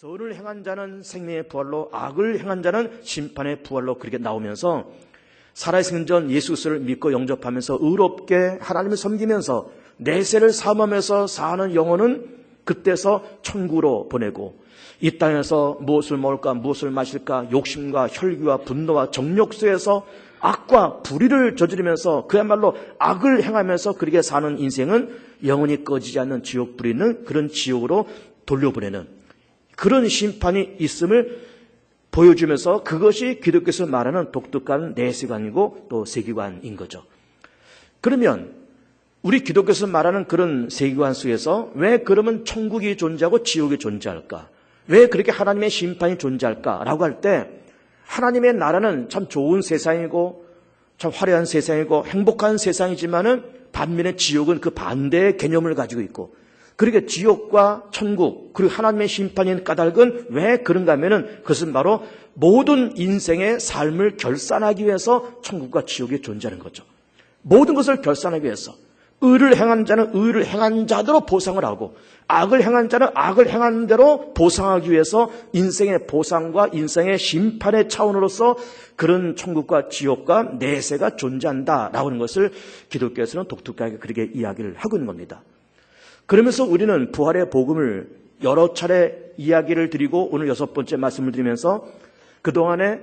선을 행한 자는 생명의 부활로, 악을 행한 자는 심판의 부활로 그렇게 나오면서 살아생전 예수 그리스도를 믿고 영접하면서 의롭게 하나님을 섬기면서 내세를 삼으면서 사는 영혼은 그때서 천국으로 보내고, 이 땅에서 무엇을 먹을까 무엇을 마실까 욕심과 혈기와 분노와 정욕 속에서 악과 불의를 저지르면서 그야말로 악을 행하면서 그렇게 사는 인생은 영원히 꺼지지 않는 지옥 불이는 그런 지옥으로 돌려보내는 그런 심판이 있음을 보여주면서 그것이 기독교에서 말하는 독특한 내세관이고 또 세계관인 거죠. 그러면 우리 기독교에서 말하는 그런 세계관 속에서 왜 그러면 천국이 존재하고 지옥이 존재할까? 왜 그렇게 하나님의 심판이 존재할까라고 할 때, 하나님의 나라는 참 좋은 세상이고 참 화려한 세상이고 행복한 세상이지만은 반면에 지옥은 그 반대의 개념을 가지고 있고, 그러니까 지옥과 천국 그리고 하나님의 심판인 까닭은 왜 그런가 하면은 그것은 바로 모든 인생의 삶을 결산하기 위해서 천국과 지옥이 존재하는 거죠. 모든 것을 결산하기 위해서 의를 행한 자는 의를 행한 자대로 보상을 하고, 악을 행한 자는 악을 행한 대로 보상하기 위해서 인생의 보상과 인생의 심판의 차원으로서 그런 천국과 지옥과 내세가 존재한다라고 하는 것을 기독교에서는 독특하게 그렇게 이야기를 하고 있는 겁니다. 그러면서 우리는 부활의 복음을 여러 차례 이야기를 드리고 오늘 6번째 말씀을 드리면서 그동안에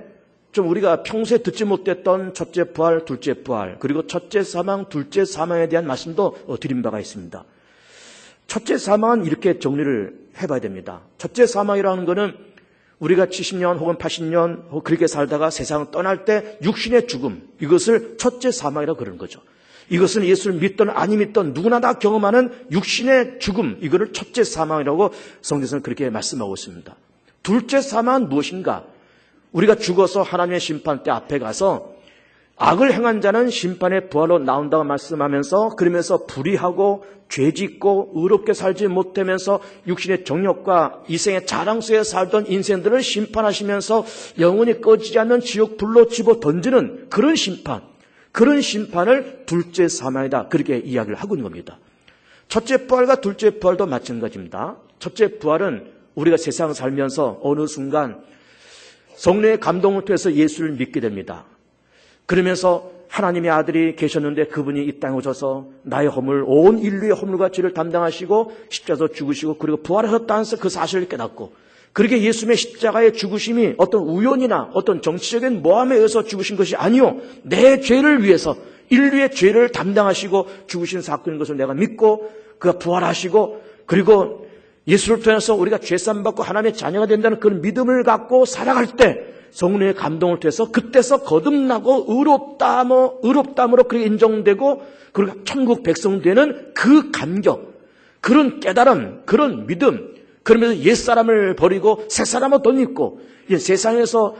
좀 우리가 평소에 듣지 못했던 첫째 부활, 둘째 부활, 그리고 첫째 사망, 둘째 사망에 대한 말씀도 드린 바가 있습니다. 첫째 사망은 이렇게 정리를 해봐야 됩니다. 첫째 사망이라는 것은 우리가 70년 혹은 80년 혹은 그렇게 살다가 세상을 떠날 때 육신의 죽음, 이것을 첫째 사망이라고 그러는 거죠. 이것은 예수를 믿든 아니 믿든 누구나 다 경험하는 육신의 죽음, 이거를 첫째 사망이라고 성경에서는 그렇게 말씀하고 있습니다. 둘째 사망은 무엇인가? 우리가 죽어서 하나님의 심판대 앞에 가서 악을 행한 자는 심판의 부활로 나온다고 말씀하면서, 그러면서 불의하고 죄짓고 의롭게 살지 못하면서 육신의 정욕과 이생의 자랑 속에 살던 인생들을 심판하시면서 영원히 꺼지지 않는 지옥 불로 집어 던지는 그런 심판, 그런 심판을 둘째 사망이다, 그렇게 이야기를 하고 있는 겁니다. 첫째 부활과 둘째 부활도 마찬가지입니다. 첫째 부활은 우리가 세상 살면서 어느 순간 성령의 감동을 통해서 예수를 믿게 됩니다. 그러면서 하나님의 아들이 계셨는데 그분이 이 땅에 오셔서 나의 허물, 온 인류의 허물과 죄를 담당하시고 십자가에서 죽으시고 그리고 부활하셨다는 그 사실을 깨닫고, 그렇게 예수님의 십자가의 죽으심이 어떤 우연이나 어떤 정치적인 모함에 의해서 죽으신 것이 아니요, 내 죄를 위해서 인류의 죄를 담당하시고 죽으신 사건인 것을 내가 믿고 그가 부활하시고, 그리고 예수를 통해서 우리가 죄산 받고 하나님의 자녀가 된다는 그런 믿음을 갖고 살아갈 때 성령의 감동을 통해서 그때서 거듭나고 의롭다함으로 그렇게 인정되고 그리고 천국 백성 되는 그 감격, 그런 깨달음, 그런 믿음, 그러면서 옛사람을 버리고 새사람을 덧입고 세상에서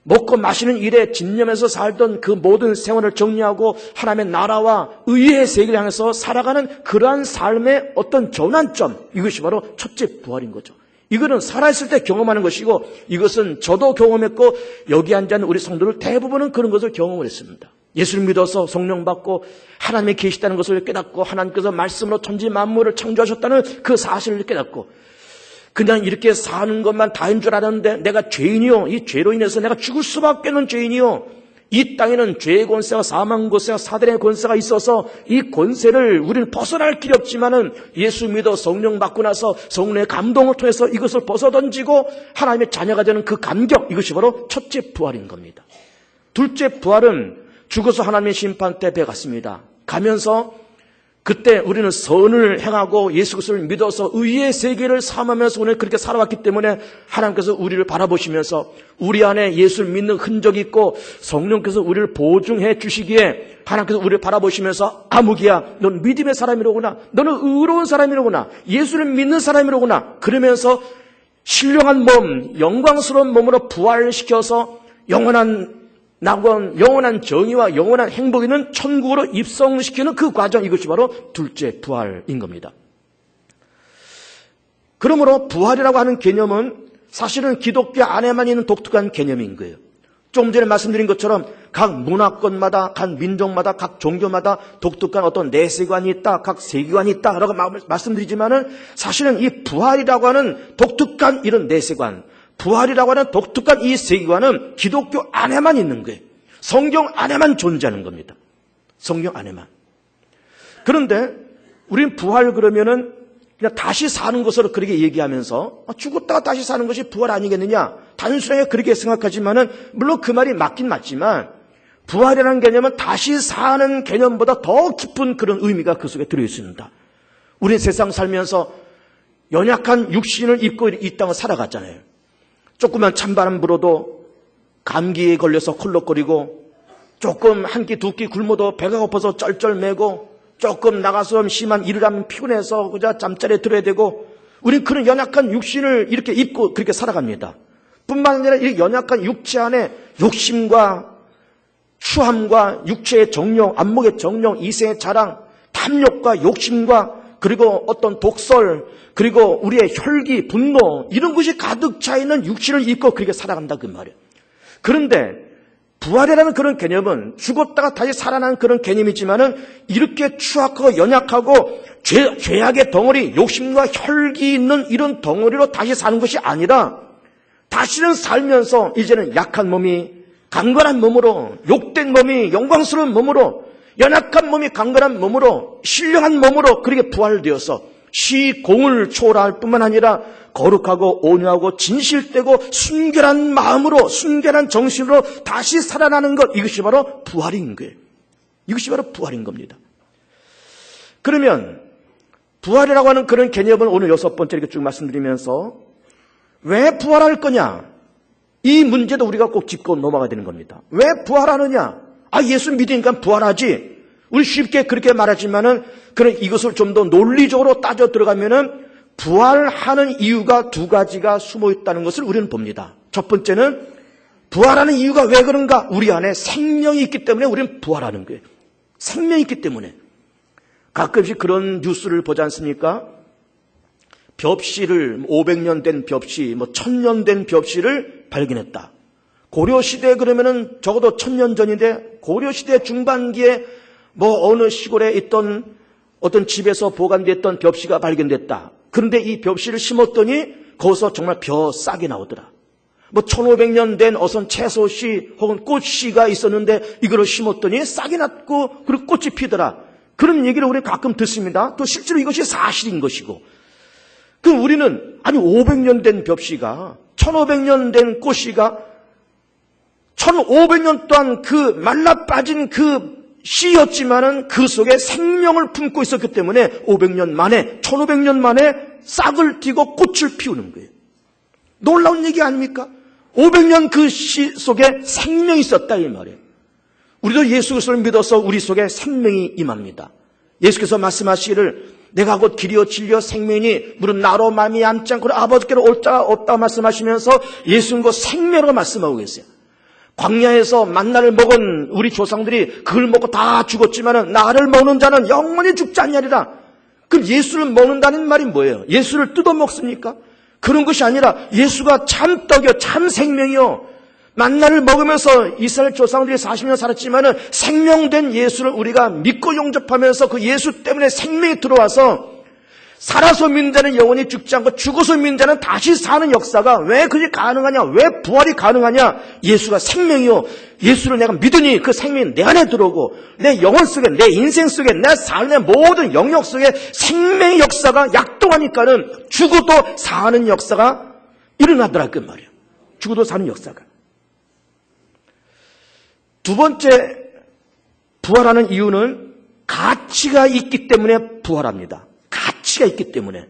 먹고 마시는 일에 집념해서 살던 그 모든 생활을 정리하고 하나님의 나라와 의의 세계를 향해서 살아가는 그러한 삶의 어떤 전환점, 이것이 바로 첫째 부활인 거죠. 이거는 살아있을 때 경험하는 것이고, 이것은 저도 경험했고 여기 앉은 우리 성도들 대부분은 그런 것을 경험을 했습니다. 예수를 믿어서 성령 받고 하나님이 계시다는 것을 깨닫고 하나님께서 말씀으로 천지 만물을 창조하셨다는 그 사실을 깨닫고, 그냥 이렇게 사는 것만 다인 줄 알았는데 내가 죄인이요, 이 죄로 인해서 내가 죽을 수밖에 없는 죄인이요, 이 땅에는 죄의 권세와 사망 권세와 사단의 권세가 있어서 이 권세를 우리는 벗어날 길이 없지만은 예수 믿어 성령 받고 나서 성령의 감동을 통해서 이것을 벗어던지고 하나님의 자녀가 되는 그 감격, 이것이 바로 첫째 부활인 겁니다. 둘째 부활은 죽어서 하나님의 심판대 배 갔습니다. 가면서 그때 우리는 선을 행하고 예수 그리스도를 믿어서 의의 세계를 삼으면서 오늘 그렇게 살아왔기 때문에 하나님께서 우리를 바라보시면서 우리 안에 예수를 믿는 흔적이 있고 성령께서 우리를 보증해 주시기에 하나님께서 우리를 바라보시면서 아무기야, 너는 믿음의 사람이로구나, 너는 의로운 사람이로구나, 예수를 믿는 사람이로구나, 그러면서 신령한 몸, 영광스러운 몸으로 부활시켜서 영원한 정의와 영원한 행복 있는 천국으로 입성시키는 그 과정, 이것이 바로 둘째 부활인 겁니다. 그러므로 부활이라고 하는 개념은 사실은 기독교 안에만 있는 독특한 개념인 거예요. 조금 전에 말씀드린 것처럼 각 문화권마다, 각 민족마다, 각 종교마다 독특한 어떤 내세관이 있다, 각 세계관이 있다라고 말씀드리지만은 사실은 이 부활이라고 하는 독특한 이런 내세관, 부활이라고 하는 독특한 이 세계관은 기독교 안에만 있는 거예요. 성경 안에만 존재하는 겁니다. 성경 안에만. 그런데 우리는 부활 그러면은 그냥 다시 사는 것으로 그렇게 얘기하면서 죽었다가 다시 사는 것이 부활 아니겠느냐? 단순하게 그렇게 생각하지만은 물론 그 말이 맞긴 맞지만 부활이라는 개념은 다시 사는 개념보다 더 깊은 그런 의미가 그 속에 들어있습니다. 우리는 세상 살면서 연약한 육신을 입고 이 땅을 살아갔잖아요. 조그만 찬바람 불어도 감기에 걸려서 콜록거리고 조금 한 끼 두 끼 굶어도 배가 고파서 쩔쩔매고 조금 나가서 심한 일을 하면 피곤해서 그저 잠자리에 들어야 되고 우리는 그런 연약한 육신을 이렇게 입고 그렇게 살아갑니다. 뿐만 아니라 이 연약한 육체 안에 욕심과 추함과 육체의 정욕, 안목의 정욕, 이생의 자랑, 탐욕과 욕심과 그리고 어떤 독설, 그리고 우리의 혈기, 분노 이런 것이 가득 차 있는 육신을 입고 그렇게 살아간다 그 말이에요. 그런데 부활이라는 그런 개념은 죽었다가 다시 살아나는 그런 개념이지만은 이렇게 추악하고 연약하고 죄악의 덩어리, 욕심과 혈기 있는 이런 덩어리로 다시 사는 것이 아니라 다시는 살면서 이제는 약한 몸이 강건한 몸으로, 욕된 몸이 영광스러운 몸으로, 연약한 몸이 강건한 몸으로, 신령한 몸으로 그렇게 부활되어서 시공을 초월할 뿐만 아니라 거룩하고 온유하고 진실되고 순결한 마음으로, 순결한 정신으로 다시 살아나는 것, 이것이 바로 부활인 거예요. 이것이 바로 부활인 겁니다. 그러면 부활이라고 하는 그런 개념을 오늘 6번째 이렇게 쭉 말씀드리면서 왜 부활할 거냐? 이 문제도 우리가 꼭 짚고 넘어가야 되는 겁니다. 왜 부활하느냐? 예수 믿으니까 부활하지. 우리 쉽게 그렇게 말하지만은 그런 이것을 좀 더 논리적으로 따져 들어가면은 부활하는 이유가 두 가지가 숨어 있다는 것을 우리는 봅니다. 첫 번째는 부활하는 이유가 왜 그런가? 우리 안에 생명이 있기 때문에 우리는 부활하는 거예요. 생명이 있기 때문에. 가끔씩 그런 뉴스를 보지 않습니까? 벽시를 500년 된 벽시, 1000년 된 벽시를 발견했다. 고려시대에 그러면은 적어도 1000년 전인데 고려시대 중반기에 어느 시골에 있던 어떤 집에서 보관됐던 벽시가 발견됐다. 그런데 이 벽시를 심었더니 거기서 정말 벼 싹이 나오더라. 1500년 된 어선 채소씨 혹은 꽃씨가 있었는데 이거를 심었더니 싹이 났고 그리고 꽃이 피더라. 그런 얘기를 우리 가끔 듣습니다. 또 실제로 이것이 사실인 것이고. 그럼 우리는 500년 된 벽시가 1500년 된 꽃씨가 1500년 동안 그 말라 빠진 그 씨였지만은 그 속에 생명을 품고 있었기 때문에 500년 만에 1500년 만에 싹을 틔고 꽃을 피우는 거예요. 놀라운 얘기 아닙니까? 500년 그 씨 속에 생명이 있었다 이 말이에요. 우리도 예수 그리스도를 믿어서 우리 속에 생명이 임합니다. 예수께서 말씀하시기를 내가 곧 길이요 진리요 생명이니 무릇 나로 말미암지 않고 아버지께로 올 자가 없다 말씀하시면서 예수는 곧 생명으로 말씀하고 계세요. 광야에서 만나를 먹은 우리 조상들이 그걸 먹고 다 죽었지만은 나를 먹는 자는 영원히 죽지 않냐리라. 그럼 예수를 먹는다는 말이 뭐예요? 예수를 뜯어 먹습니까? 그런 것이 아니라 예수가 참 떡이요 참 생명이요. 만나를 먹으면서 이스라엘 조상들이 40년 살았지만은 생명된 예수를 우리가 믿고 용접하면서 그 예수 때문에 생명이 들어와서 살아서 믿는 자는 영원히 죽지 않고 죽어서 믿는 자는 다시 사는 역사가 왜 그게 가능하냐? 왜 부활이 가능하냐? 예수가 생명이요. 예수를 내가 믿으니 그 생명이 내 안에 들어오고 내 영혼 속에, 내 인생 속에, 내 삶의 모든 영역 속에 생명의 역사가 약동하니까는 죽어도 사는 역사가 일어나더라 그 말이에요. 죽어도 사는 역사가. 두 번째 부활하는 이유는 가치가 있기 때문에 부활합니다. 가치가 있기 때문에.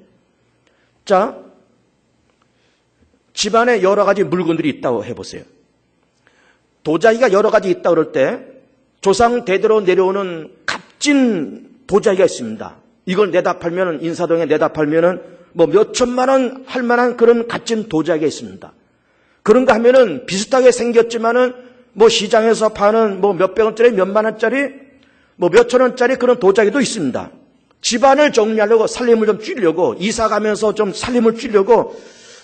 자, 집안에 여러 가지 물건들이 있다고 해보세요. 도자기가 여러 가지 있다고 그럴 때 조상 대대로 내려오는 값진 도자기가 있습니다. 이걸 내다 팔면 인사동에 내다 팔면은 몇 천만 원 할 만한 그런 값진 도자기가 있습니다. 그런가 하면은 비슷하게 생겼지만은 시장에서 파는 몇백 원짜리, 몇만 원짜리, 몇천 원짜리 그런 도자기도 있습니다. 집안을 정리하려고 살림을 좀 줄이려고 이사 가면서 좀 살림을 줄이려고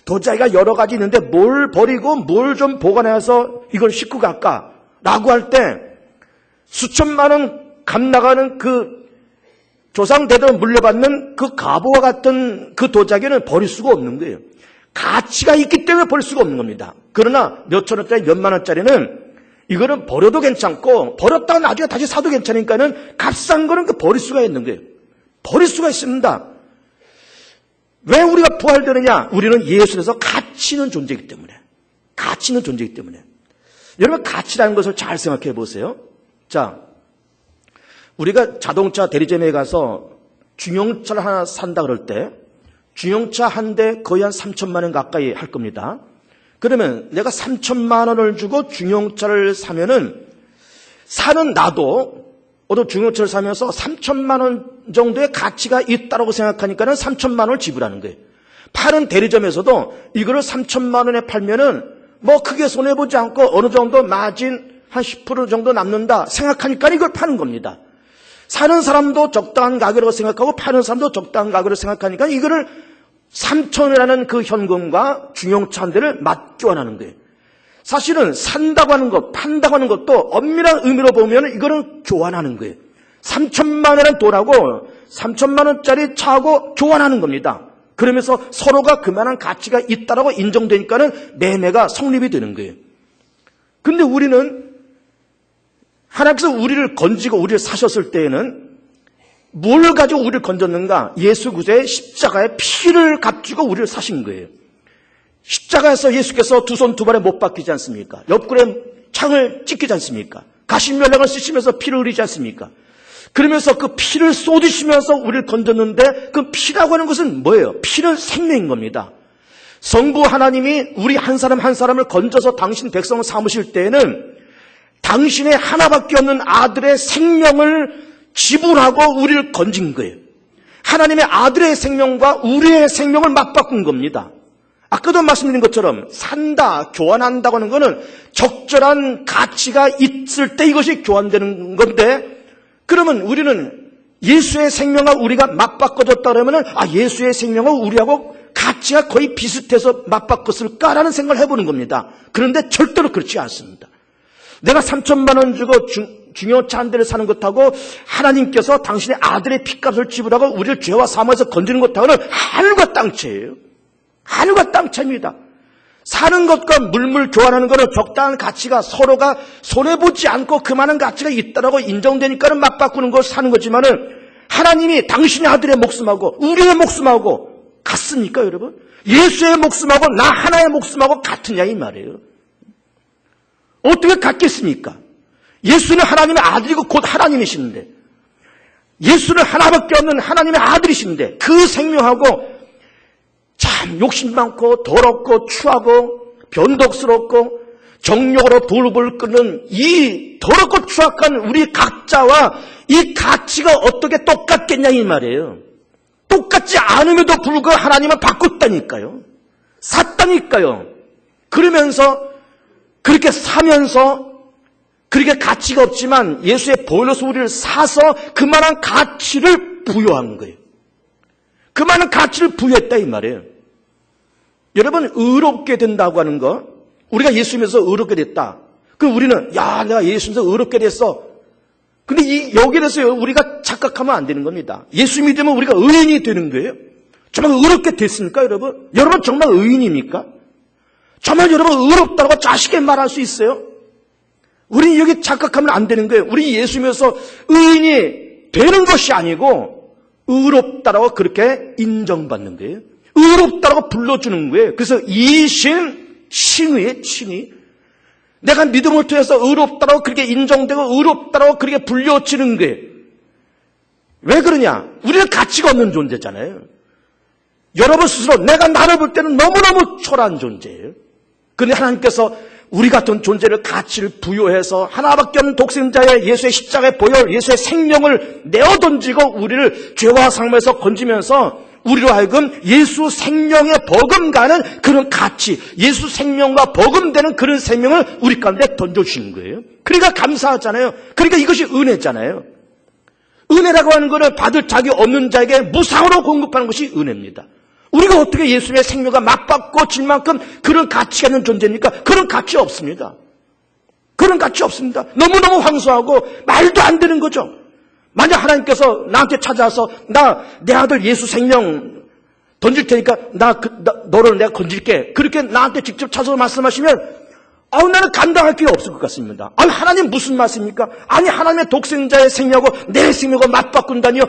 도자기가 여러 가지 있는데 뭘 버리고 뭘 좀 보관해서 이걸 싣고 갈까? 라고 할 때 수천만 원 값 나가는 그 조상 대대로 물려받는 그 갑오와 같은 그 도자기는 버릴 수가 없는 거예요. 가치가 있기 때문에 버릴 수가 없는 겁니다. 그러나 몇천 원짜리 몇만 원짜리는 이거는 버려도 괜찮고 버렸다가 나중에 다시 사도 괜찮으니까는 값싼 거는 그 버릴 수가 있는 거예요. 버릴 수가 있습니다. 왜 우리가 부활되느냐? 우리는 예수 안에서 가치 있는 존재이기 때문에. 가치 있는 존재이기 때문에. 여러분 가치라는 것을 잘 생각해 보세요. 자, 우리가 자동차 대리점에 가서 중형차를 하나 산다 그럴 때 중형차 한 대 거의 한 3천만 원 가까이 할 겁니다. 그러면 내가 3천만 원을 주고 중형차를 사면은 사는 나도 어떤 중형차를 사면서 3천만 원 정도의 가치가 있다고 생각하니까는 3천만 원을 지불하는 거예요. 파는 대리점에서도 이거를 3천만 원에 팔면은 뭐 크게 손해보지 않고 어느 정도 마진 한 10% 정도 남는다 생각하니까 이걸 파는 겁니다. 사는 사람도 적당한 가격이라고 생각하고 파는 사람도 적당한 가격으로 생각하니까 이거를 3천이라는 그 현금과 중형차 한 대를 맞교환하는 거예요. 사실은 산다고 하는 것, 판다고 하는 것도 엄밀한 의미로 보면 이거는 교환하는 거예요. 3천만 원이라는 돈하고 3천만 원짜리 차하고 교환하는 겁니다. 그러면서 서로가 그만한 가치가 있다라고 인정되니까는 매매가 성립이 되는 거예요. 근데 우리는 하나님께서 우리를 건지고 우리를 사셨을 때에는 뭘 가지고 우리를 건졌는가? 예수 그리스도의 십자가의 피를 값주고 우리를 사신 거예요. 십자가에서 예수께서 두 손 두 발에 못 박히지 않습니까? 옆구리에 창을 찍히지 않습니까? 가신면령을 쓰시면서 피를 흘리지 않습니까? 그러면서 그 피를 쏟으시면서 우리를 건졌는데 그 피라고 하는 것은 뭐예요? 피는 생명인 겁니다. 성부 하나님이 우리 한 사람 한 사람을 건져서 당신 백성을 삼으실 때에는 당신의 하나밖에 없는 아들의 생명을 지불하고 우리를 건진 거예요. 하나님의 아들의 생명과 우리의 생명을 맞바꾼 겁니다. 아까도 말씀드린 것처럼 산다, 교환한다고 하는 것은 적절한 가치가 있을 때 이것이 교환되는 건데, 그러면 우리는 예수의 생명과 우리가 맞바꿔졌다 그러면 예수의 생명과 우리하고 가치가 거의 비슷해서 맞바꿨을까라는 생각을 해보는 겁니다. 그런데 절대로 그렇지 않습니다. 내가 3천만 원 주고 중형차 한 대를 사는 것하고 하나님께서 당신의 아들의 피값을 지불하고 우리를 죄와 사망에서 건지는 것하고는 하늘과 땅 차이예요. 하늘과 땅 차이입니다. 사는 것과 물물 교환하는 것은 적당한 가치가 서로가 손해보지 않고 그만한 가치가 있다라고 인정되니까는 맞바꾸는 걸 사는 거지만은 하나님이 당신의 아들의 목숨하고 우리의 목숨하고 같습니까, 여러분? 예수의 목숨하고 나 하나의 목숨하고 같으냐 이 말이에요. 어떻게 같겠습니까? 예수는 하나님의 아들이고 곧 하나님이신데, 예수는 하나밖에 없는 하나님의 아들이신데 그 생명하고 참 욕심 많고 더럽고 추하고 변덕스럽고 정욕으로 불을 끄는 이 더럽고 추악한 우리 각자와 이 가치가 어떻게 똑같겠냐 이 말이에요. 똑같지 않음에도 불구하고 하나님은 바꿨다니까요. 샀다니까요. 그러면서 그렇게 사면서 그렇게 가치가 없지만 예수의 보혈로서 우리를 사서 그만한 가치를 부여한 거예요. 그만한 가치를 부여했다 이 말이에요. 여러분, 의롭게 된다고 하는 거, 우리가 예수 믿어서 의롭게 됐다. 그럼 우리는 내가 예수 믿어서 의롭게 됐어. 근데 여기에 대해서 우리가 착각하면 안 되는 겁니다. 예수 믿으면 우리가 의인이 되는 거예요. 정말 의롭게 됐습니까, 여러분? 여러분 정말 의인입니까? 정말 여러분 의롭다고 자식에 말할 수 있어요? 우리 여기 착각하면 안 되는 거예요. 우리 예수 믿어서 의인이 되는 것이 아니고 의롭다라고 그렇게 인정받는 거예요. 의롭다라고 불러주는 거예요. 그래서 칭의. 내가 믿음을 통해서 의롭다라고 그렇게 인정되고 의롭다라고 그렇게 불려지는 거예요. 왜 그러냐? 우리는 가치가 없는 존재잖아요. 여러분 스스로 내가 나를 볼 때는 너무너무 초라한 존재예요. 그런데 하나님께서 우리 같은 존재를 가치를 부여해서 하나밖에 없는 독생자의 예수의 십자가의 보혈, 예수의 생명을 내어던지고 우리를 죄와 사망에서 건지면서 우리로 하여금 예수 생명에 버금가는 그런 가치, 예수 생명과 버금되는 그런 생명을 우리 가운데 던져주시는 거예요. 그러니까 감사하잖아요. 그러니까 이것이 은혜잖아요. 은혜라고 하는 것은 받을 자기 없는 자에게 무상으로 공급하는 것이 은혜입니다. 우리가 어떻게 예수의 생명과 맞바꿔질 만큼 그런 가치가 있는 존재입니까? 그런 가치 없습니다. 그런 가치 없습니다. 너무너무 황소하고 말도 안 되는 거죠. 만약 하나님께서 나한테 찾아와서 내 아들 예수 생명 던질 테니까 너를 내가 건질게. 그렇게 나한테 직접 찾아서 말씀하시면 나는 감당할 게 없을 것 같습니다. 하나님 무슨 말씀입니까? 하나님의 독생자의 생명하고 내 생명을 맞바꾼다니요.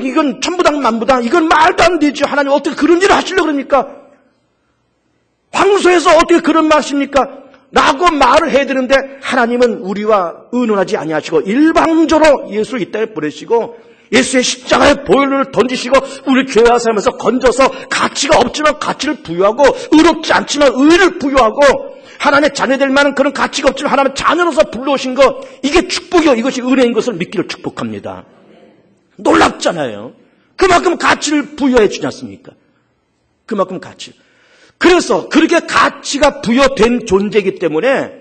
이건 천부당 만부당. 이건 말도 안 되죠. 하나님 어떻게 그런 일을 하시려고 그럽니까? 황소에서 어떻게 그런 말씀입니까? 라고 말을 해야 되는데 하나님은 우리와 의논하지 아니하시고 일방적으로 예수를 이 땅에 보내시고 예수의 십자가의 보혈을 던지시고 우리 교회와 살면서 건져서 가치가 없지만 가치를 부여하고 의롭지 않지만 의를 부여하고 하나님의 자녀될 만한 그런 가치가 없지만 하나님의 자녀로서 불러오신 것, 이게 축복이요. 이것이 은혜인 것을 믿기를 축복합니다. 놀랍잖아요. 그만큼 가치를 부여해 주지 않습니까? 그만큼 가치. 그래서 그렇게 가치가 부여된 존재이기 때문에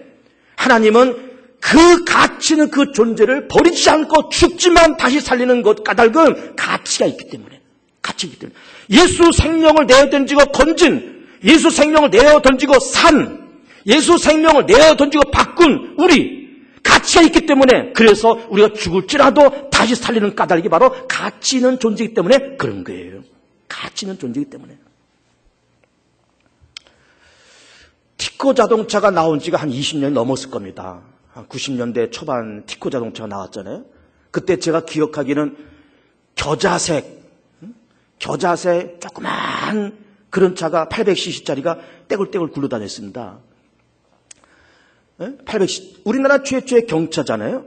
하나님은 그 가치는 그 존재를 버리지 않고 죽지만 다시 살리는 것 까닭은 가치가 있기 때문에. 가치이기 때문에. 예수 생명을 내어 던지고 건진, 예수 생명을 내어 던지고 산, 예수 생명을 내어 던지고 바꾼 우리 가치가 있기 때문에 그래서 우리가 죽을지라도 다시 살리는 까닭이 바로 가치 있는 존재이기 때문에 그런 거예요. 가치 있는 존재이기 때문에. 티코 자동차가 나온 지가 한 20년이 넘었을 겁니다. 한 90년대 초반 티코 자동차가 나왔잖아요. 그때 제가 기억하기는 겨자색 조그만 그런 차가 800cc짜리가 떼굴떼굴 굴러다녔습니다. 800cc. 우리나라 최초의 경차잖아요.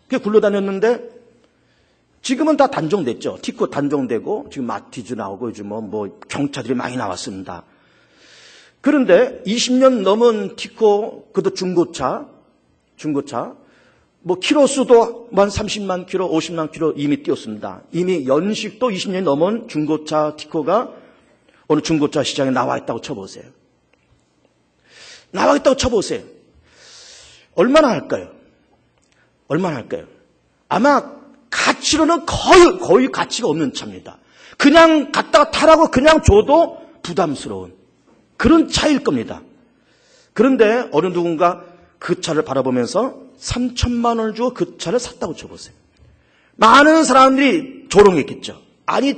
그게 굴러다녔는데 지금은 다 단종됐죠. 티코 단종되고 지금 마티즈 나오고 요즘 뭐 경차들이 많이 나왔습니다. 그런데 20년 넘은 티코, 그것도 중고차, 뭐 키로수도 한 30만 킬로, 50만 킬로 이미 뛰었습니다. 이미 연식도 20년이 넘은 중고차 티코가 어느 중고차 시장에 나와 있다고 쳐보세요. 얼마나 할까요? 아마 가치로는 거의 가치가 없는 차입니다. 그냥 갖다가 타라고 그냥 줘도 부담스러운 그런 차일 겁니다. 그런데 어느 누군가 그 차를 바라보면서 3천만 원을 주고 그 차를 샀다고 쳐보세요. 많은 사람들이 조롱했겠죠.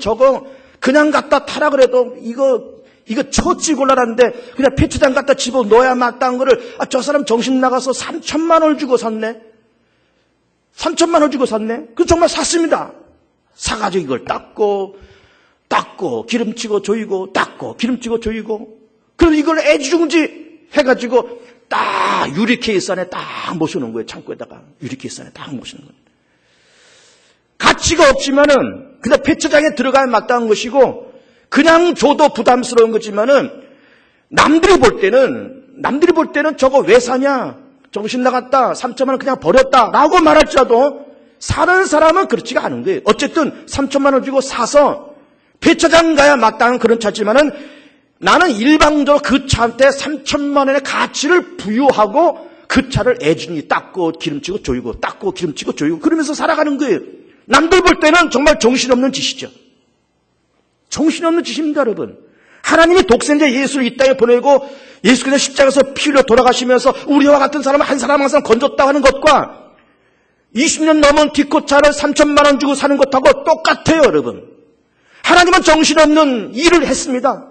저거 그냥 갖다 타라 그래도 이거 처치 곤란한데 그냥 배추장 갖다 집어넣어야 마땅한 거를 저 사람 정신 나가서 3천만 원을 주고 샀네. 3천만 원을 주고 샀네. 그 정말 샀습니다. 사가지고 이걸 닦고 기름치고 조이고 닦고 기름치고 조이고 그래서 이걸 애지중지 해가지고 딱 유리 케이스 안에 딱 모셔놓은 거예요. 창고에다가 유리 케이스 안에 딱 모셔놓은 거예요. 가치가 없지만은 그냥 배추장에 들어가야 마땅한 것이고 그냥 줘도 부담스러운 거지만은 남들이 볼 때는 저거 왜 사냐? 정신 나갔다. 3천만 원 그냥 버렸다라고 말할지라도 사는 사람은 그렇지가 않은 거예요. 어쨌든 3천만 원 주고 사서 배차장 가야 마땅한 그런 차지만은 나는 일방적으로 그 차한테 3천만 원의 가치를 부여하고 그 차를 애준히 닦고 기름치고 조이고 닦고 기름치고 조이고 그러면서 살아가는 거예요. 남들 볼 때는 정말 정신없는 짓이죠. 정신없는 짓입니다, 여러분. 하나님이 독생자 예수를 이 땅에 보내고 예수께서 십자가에서 피 흘려 돌아가시면서 우리와 같은 사람을 한 사람 건졌다고 하는 것과 20년 넘은 티코차를 3천만 원 주고 사는 것하고 똑같아요, 여러분. 하나님은 정신없는 일을 했습니다.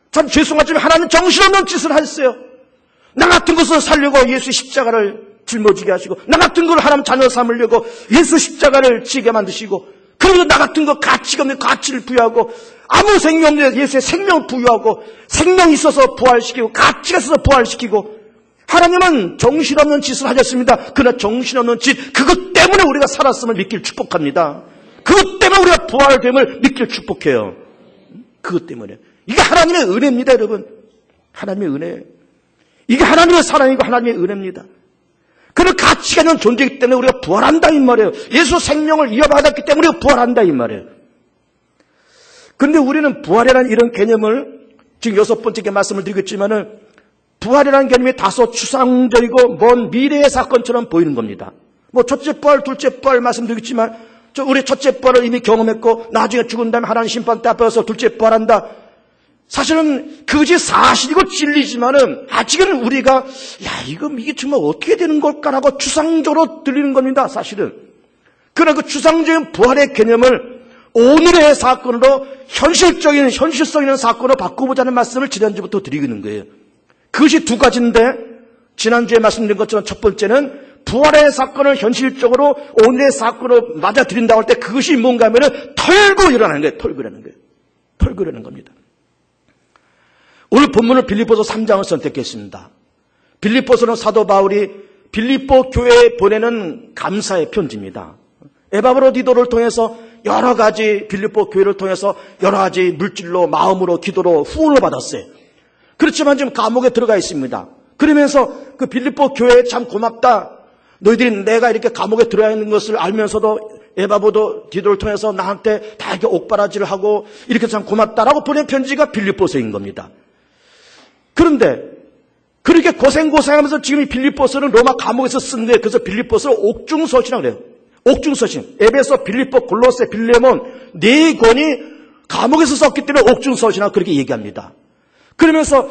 참 죄송하지만 하나님은 정신없는 짓을 했어요. 나 같은 것을 살려고 예수 십자가를 짊어지게 하시고 나 같은 걸 하나님 자녀 삼으려고 예수 십자가를 지게 만드시고 그리고 나 같은 거 가치가 없는 가치를 부여하고 아무 생명 없는 예수의 생명을 부여하고 생명이 있어서 부활시키고 가치가 있어서 부활시키고 하나님은 정신없는 짓을 하셨습니다. 그러나 정신없는 짓 그것 때문에 우리가 살았음을 믿기를 축복합니다. 그것 때문에 우리가 부활됨을 믿기를 축복해요. 그것 때문에. 이게 하나님의 은혜입니다, 여러분. 하나님의 은혜. 이게 하나님의 사랑이고 하나님의 은혜입니다. 그런 가치가 있는 존재이기 때문에 우리가 부활한다 이 말이에요. 예수 생명을 이어받았기 때문에 우리가 부활한다 이 말이에요. 그런데 우리는 부활이라는 이런 개념을 지금 6번째 말씀을 드리겠지만은 부활이라는 개념이 다소 추상적이고 먼 미래의 사건처럼 보이는 겁니다. 뭐 첫째 부활, 둘째 부활 말씀드리겠지만 우리 첫째 부활을 이미 경험했고 나중에 죽은 다음에 하나님 심판대 앞에 와서 둘째 부활한다. 사실은 그것이 사실이고 진리지만은 아직은 우리가 이게 정말 어떻게 되는 걸까라고 추상적으로 들리는 겁니다. 사실은. 그러나 그 추상적인 부활의 개념을 오늘의 사건으로 현실성 있는 사건으로 바꿔보자는 말씀을 지난주부터 드리고 있는 거예요. 그것이 두 가지인데 지난주에 말씀드린 것처럼 첫 번째는 부활의 사건을 현실적으로 오늘의 사건으로 맞아들인다고 할 때 그것이 뭔가 하면은 털고 일어나는 거예요. 털고 일어나는 겁니다. 오늘 본문을 빌립보서 3장을 선택했습니다. 빌립보서는 사도 바울이 빌립보 교회에 보내는 감사의 편지입니다. 에바브로디도를 통해서 여러 가지 빌립보 교회를 통해서 여러 가지 물질로 마음으로 기도로 후원을 받았어요. 그렇지만 지금 감옥에 들어가 있습니다. 그러면서 그 빌립보 교회에 참 고맙다. 너희들이 내가 이렇게 감옥에 들어가 있는 것을 알면서도 에바브로디도를 통해서 나한테 다 이렇게 옥바라지를 하고 이렇게 참 고맙다라고 보낸 편지가 빌립보서인 겁니다. 그런데 그렇게 고생하면서 지금 이 빌립보서는 로마 감옥에서 쓴 거예요. 그래서 빌립보서를 옥중서신이라고 그래요. 옥중서신. 에베소, 빌립보, 골로새, 빌레몬 네 권이 감옥에서 썼기 때문에 옥중서신이라고 그렇게 얘기합니다. 그러면서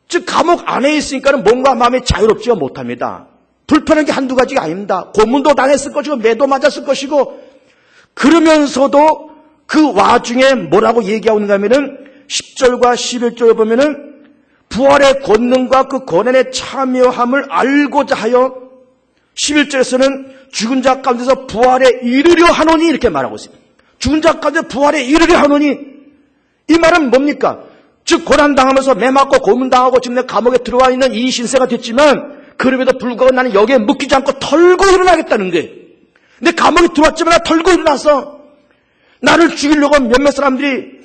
즉 감옥 안에 있으니까는 몸과 마음이 자유롭지가 못합니다. 불편한 게 한두 가지가 아닙니다. 고문도 당했을 것이고 매도 맞았을 것이고 그러면서도 그 와중에 뭐라고 얘기하고 있는가 하면은 10절과 11절에 보면은 부활의 권능과 그 권한의 참여함을 알고자 하여 11절에서는 죽은 자 가운데서 부활에 이르려 하노니 이렇게 말하고 있습니다. 죽은 자 가운데 부활에 이르려 하노니 이 말은 뭡니까? 즉 고난당하면서 매맞고 고문당하고 지금 내 감옥에 들어와 있는 이 신세가 됐지만 그럼에도 불구하고 나는 여기에 묶이지 않고 털고 일어나겠다는 거예요. 근데 감옥에 들어왔지만 털고 일어나서 나를 죽이려고 몇몇 사람들이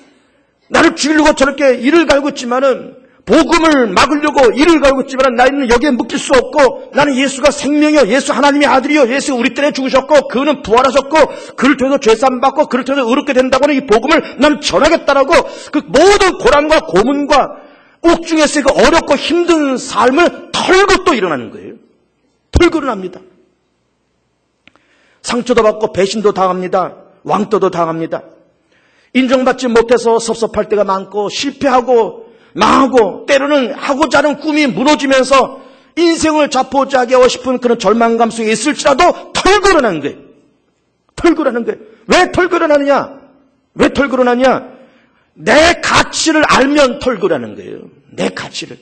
나를 죽이려고 저렇게 이를 갈고 있지만은 복음을 막으려고 이를 갈고 있지만 나는 여기에 묶일 수 없고 나는 예수가 생명이요 예수 하나님의 아들이요 예수 우리 때문에 죽으셨고 그는 부활하셨고 그를 통해서 죄산 받고 그를 통해서 의롭게 된다고는 이 복음을 난 전하겠다라고 그 모든 고난과 고문과 옥중에서 그 어렵고 힘든 삶을 털고 또 일어나는 거예요. 털고 일어납니다. 상처도 받고 배신도 당합니다. 왕따도 당합니다. 인정받지 못해서 섭섭할 때가 많고 실패하고 망하고 때로는 하고자 하는 꿈이 무너지면서 인생을 자포자기하고 싶은 그런 절망감 속에 있을지라도 털고 일어나는 거예요. 털고 일어나는 거예요. 왜 털고 일어나느냐? 왜 털고 일어나냐? 내 가치를 알면 털고 일어나는 거예요. 내 가치를.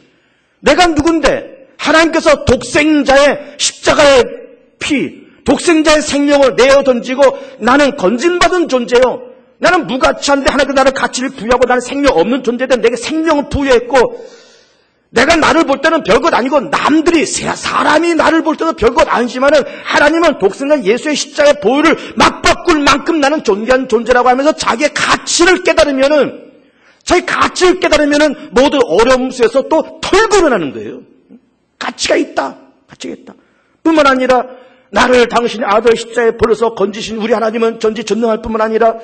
내가 누군데 하나님께서 독생자의 십자가의 피, 독생자의 생명을 내어 던지고 나는 건진받은 존재요. 나는 무가치한데 하나님께서 나를 가치를 부여하고 나는 생명 없는 존재인데 내게 생명을 부여했고 내가 나를 볼 때는 별것 아니고 남들이 사람이 나를 볼 때도 별것 아니지만은 하나님은 독생자 예수의 십자가의 보혈을 맞바꿀 만큼 나는 존귀한 존재라고 하면서 자기의 가치를 깨달으면은 모든 어려움 속에서 또 털고 일어나는 거예요. 가치가 있다. 뿐만 아니라 나를 당신의 아들 십자가에 버려서 건지신 우리 하나님은 전지전능할 뿐만 아니라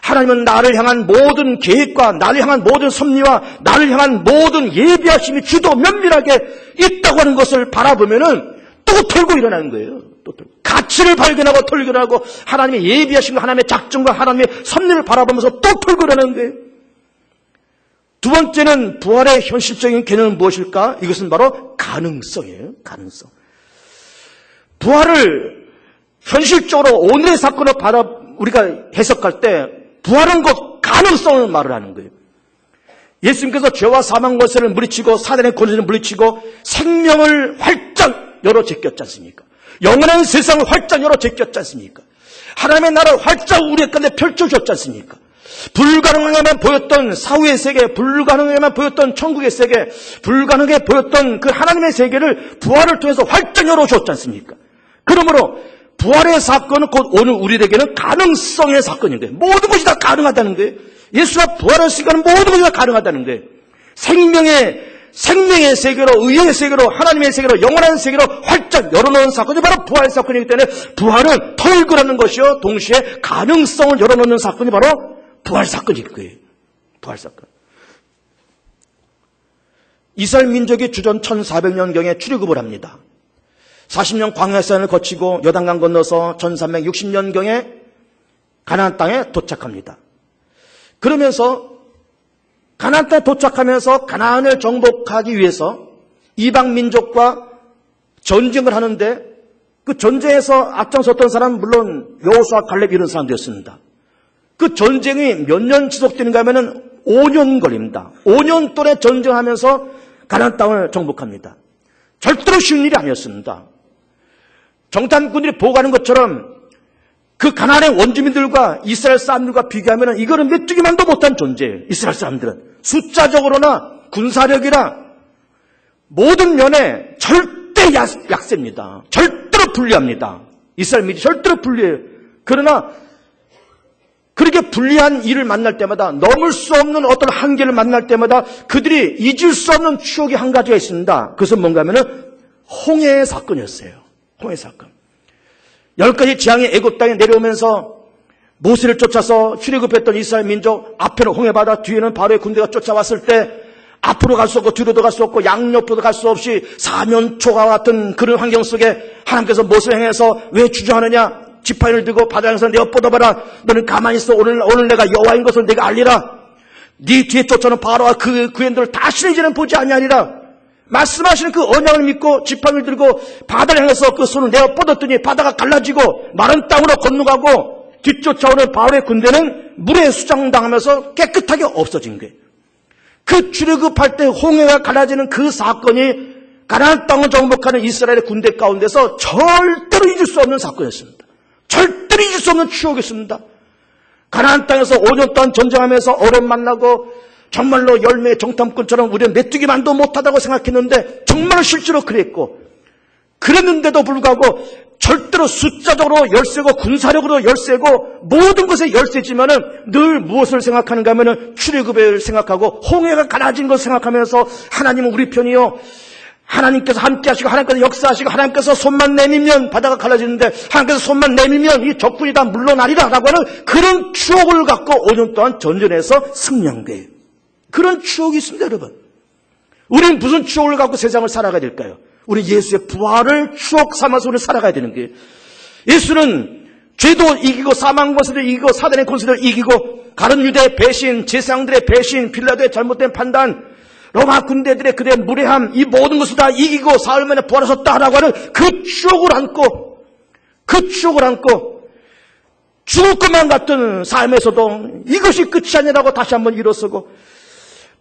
하나님은 나를 향한 모든 계획과 나를 향한 모든 섭리와 나를 향한 모든 예비하심이 주도 면밀하게 있다고 하는 것을 바라보면은 또 털고 일어나는 거예요. 가치를 발견하고 털고 일어나고 하나님의 예비하심과 하나님의 작정과 하나님의 섭리를 바라보면서 또 털고 일어나는 거예요. 두 번째는 부활의 현실적인 개념은 무엇일까? 이것은 바로 가능성이에요. 가능성. 부활을 현실적으로 오늘의 사건을 우리가 해석할 때 부활한 것 가능성을 말을 하는 거예요. 예수님께서 죄와 사망 권세를 물리치고 사단의 권세를 물리치고 생명을 활짝 열어 제꼈지 않습니까? 영원한 세상을 활짝 열어 제꼈지 않습니까? 하나님의 나라를 활짝 우리 가운데 펼쳐주었지 않습니까? 불가능하게만 보였던 사후의 세계, 불가능하게만 보였던 천국의 세계, 불가능하게 보였던 그 하나님의 세계를 부활을 통해서 활짝 열어주었지 않습니까? 그러므로 부활의 사건은 곧 오늘 우리에게는 가능성의 사건인 거예요. 모든 것이 다 가능하다는 거예요. 예수가 부활했으니까 모든 것이 다 가능하다는 거예요. 생명의 세계로, 의의 세계로, 하나님의 세계로, 영원한 세계로 활짝 열어놓은 사건이 바로 부활 사건이기 때문에 부활은 털고라는 것이요 동시에 가능성을 열어놓는 사건이 바로 부활 사건일 거예요. 부활 사건. 이스라엘 민족이 주전 1400년경에 출애굽을 합니다. 40년 광야생을 거치고 요단강 건너서 1360년경에 가나안 땅에 도착합니다. 그러면서 가나안 땅에 도착하면서 가나안을 정복하기 위해서 이방 민족과 전쟁을 하는데 그 전쟁에서 앞장섰던 사람은 물론 여호수아, 갈렙 이런 사람들이었습니다. 그 전쟁이 몇 년 지속되는가 하면은 5년 걸립니다. 5년 동안 전쟁하면서 가나안 땅을 정복합니다. 절대로 쉬운 일이 아니었습니다. 정탐꾼들이 보고하는 것처럼 그 가나안의 원주민들과 이스라엘 사람들과 비교하면 이거는 메뚜기만도 못한 존재예요. 이스라엘 사람들은 숫자적으로나 군사력이나 모든 면에 절대 약세입니다. 절대로 불리합니다. 이스라엘 민족이 절대로 불리해요. 그러나 그렇게 불리한 일을 만날 때마다, 넘을 수 없는 어떤 한계를 만날 때마다 그들이 잊을 수 없는 추억이 한 가지가 있습니다. 그것은 뭔가 하면은 홍해의 사건이었어요. 홍해 사건. 10가지 재앙이 애굽 땅에 내려오면서 모세를 쫓아서 출애굽했던 이스라엘 민족, 앞에는 홍해바다, 뒤에는 바로의 군대가 쫓아왔을 때 앞으로 갈 수 없고 뒤로도 갈 수 없고 양옆으로도 갈 수 없이 사면초가 같은 그런 환경 속에 하나님께서 모세를 향해서 왜 주저하느냐? 지팡이를 들고 바다에서 내어 뻗어봐라. 너는 가만히 있어. 오늘 내가 여호와인 것을 내가 알리라. 네 뒤에 쫓아오는 바로와 그 구현들을 다시는 이제는 보지 아니하리라. 말씀하시는 그 언약을 믿고 지팡이를 들고 바다를 향해서 그 손을 내어 뻗었더니 바다가 갈라지고 마른 땅으로 건너가고 뒤쫓아오는 바로의 군대는 물에 수장당하면서 깨끗하게 없어진 거예요. 그 출애굽할 때 홍해가 갈라지는 그 사건이 가나안 땅을 정복하는 이스라엘의 군대 가운데서 절대로 잊을 수 없는 사건이었습니다. 절대로 잊을 수 없는 추억이었습니다. 가나안 땅에서 5년 동안 전쟁하면서 어려움 만나고 정말로 열매의 정탐꾼처럼 우리는 메뚜기만도 못하다고 생각했는데 정말 실제로 그랬고, 그랬는데도 불구하고 절대로 숫자적으로 열세고 군사력으로 열세고 모든 것에 열세지만은 늘 무엇을 생각하는가 하면은 출애굽을 생각하고 홍해가 갈라진 것을 생각하면서 하나님은 우리 편이요, 하나님께서 함께 하시고 하나님께서 역사하시고 하나님께서 손만 내밀면 바다가 갈라지는데 하나님께서 손만 내밀면 이 적군이 다 물러나리라 라고 하는 그런 추억을 갖고 5년 동안 전전해서 승리한 거예요. 그런 추억이 있습니다, 여러분. 우리는 무슨 추억을 갖고 세상을 살아가야 될까요? 우리 예수의 부활을 추억 삼아서 우리는 살아가야 되는 거예요. 예수는 죄도 이기고 사망 권세를 이기고 사단의 권세를 이기고 가룟 유대의 배신, 제사장들의 배신, 빌라도의 잘못된 판단, 로마 군대들의 그들의 무례함, 이 모든 것을 다 이기고 사흘 만에 부활하셨다라고 하는 그 추억을 안고 죽을 것만 같은 삶에서도 이것이 끝이 아니라고 다시 한번 일어서고,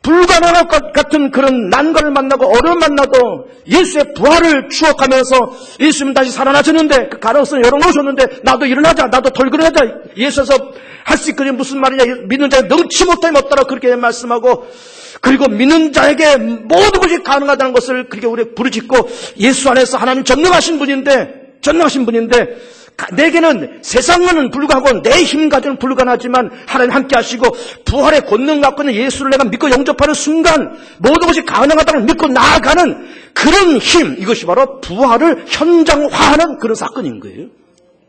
불가능할 것 같은 그런 난관을 만나고 어려움 만나도 예수의 부활을 추억하면서 예수님 다시 살아나셨는데 그 가능성을 열어놓으셨는데 나도 일어나자, 나도 덜그러하자, 예수에서 할 수 있거니 무슨 말이냐, 믿는 자에 능치 못함이 없다라고 그렇게 말씀하고, 그리고 믿는 자에게 모든 것이 가능하다는 것을 그렇게 우리 부르짖고, 예수 안에서 하나님 전능하신 분인데 내게는 세상과는 불가하고 내 힘 가지고는 불가능하지만 하나님 함께 하시고 부활의 권능 갖고 있는 예수를 내가 믿고 영접하는 순간 모든 것이 가능하다는 걸 믿고 나아가는 그런 힘, 이것이 바로 부활을 현장화하는 그런 사건인 거예요.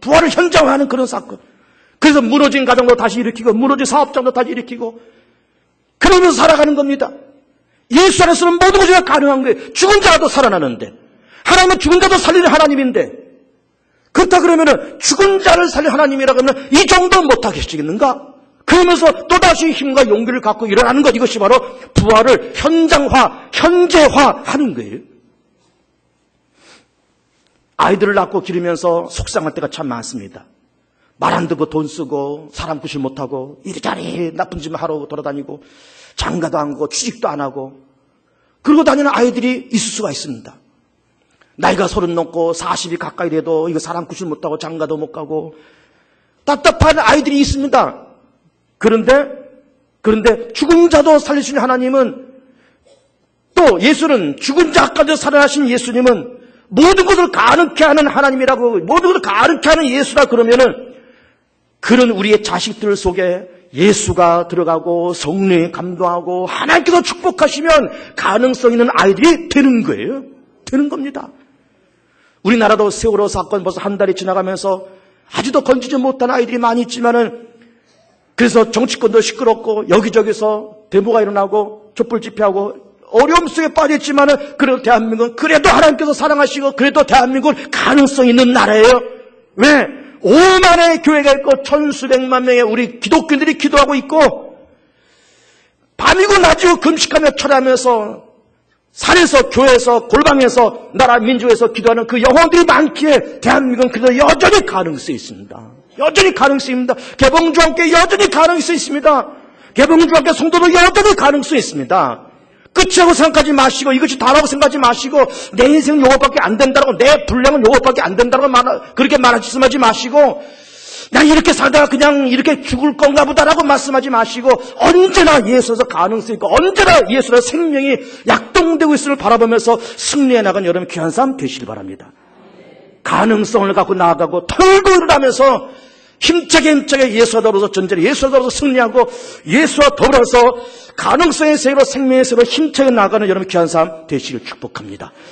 부활을 현장화하는 그런 사건. 그래서 무너진 가정도 다시 일으키고 무너진 사업장도 다시 일으키고 그러면서 살아가는 겁니다. 예수 안에서는 모든 것이 가능한 거예요. 죽은 자도 살아나는데, 하나님은 죽은 자도 살리는 하나님인데, 그렇다 그러면은 죽은 자를 살린 하나님이라고 하면 이 정도 못하게 하시겠는가? 그러면서 또다시 힘과 용기를 갖고 일어나는 것, 이것이 바로 부활을 현장화, 현재화하는 거예요. 아이들을 낳고 기르면서 속상할 때가 참 많습니다. 말 안 듣고 돈 쓰고 사람 구실 못하고 이리저리 나쁜 짓만 하러 돌아다니고 장가도 안 가고 취직도 안 하고 그러고 다니는 아이들이 있을 수가 있습니다. 나이가 30 넘고 40이 가까이 돼도 이거 사람 구실 못하고 장가도 못 가고 답답한 아이들이 있습니다. 그런데 죽은 자도 살리시는 하나님은, 또 예수는 죽은 자까지 살아나신 예수님은 모든 것을 가능케 하는 하나님이라고, 모든 것을 가능케 하는 예수라 그러면은 그런 우리의 자식들 속에 예수가 들어가고 성령이 감동하고 하나님께서 축복하시면 가능성 있는 아이들이 되는 거예요. 되는 겁니다. 우리나라도 세월호 사건 벌써 한 달이 지나가면서 아직도 건지지 못한 아이들이 많이 있지만은, 그래서 정치권도 시끄럽고 여기저기서 데모가 일어나고 촛불 집회하고 어려움 속에 빠졌지만은, 그래도 대한민국은 그래도 하나님께서 사랑하시고 그래도 대한민국은 가능성 있는 나라예요. 왜? 5만의 교회가 있고 1,수백만 명의 우리 기독교인들이 기도하고 있고, 밤이고 낮이고 금식하며 철회하면서 산에서 교회에서 골방에서 나라 민족에서 기도하는 그 영혼들이 많기에 대한민국은 그래도 여전히 가능성이 있습니다. 여전히 가능성이 있습니다. 개봉주와 함께 여전히 가능성이 있습니다. 개봉주와 함께 성도도 여전히 가능성이 있습니다. 끝이라고 생각하지 마시고 이것이 다라고 생각하지 마시고 내 인생은 요것밖에 안 된다고 내 분량은 요것밖에 안 된다고 그렇게 말씀하지 마시고 나 이렇게 살다가 그냥 이렇게 죽을 건가 보다라고 말씀하지 마시고 언제나 예수에서 가능성이 있고 언제나 예수의 생명이 약동되고 있음을 바라보면서 승리해 나간 여러분 귀한 삶 되시길 바랍니다. 가능성을 갖고 나아가고 털고 일어나면서 힘차게 예수와 더불어서 전쟁에 예수와 더불어서 승리하고 예수와 더불어서 가능성의 세계로 생명의 세계로 힘차게 나아가는 여러분 귀한 삶 되시길 축복합니다.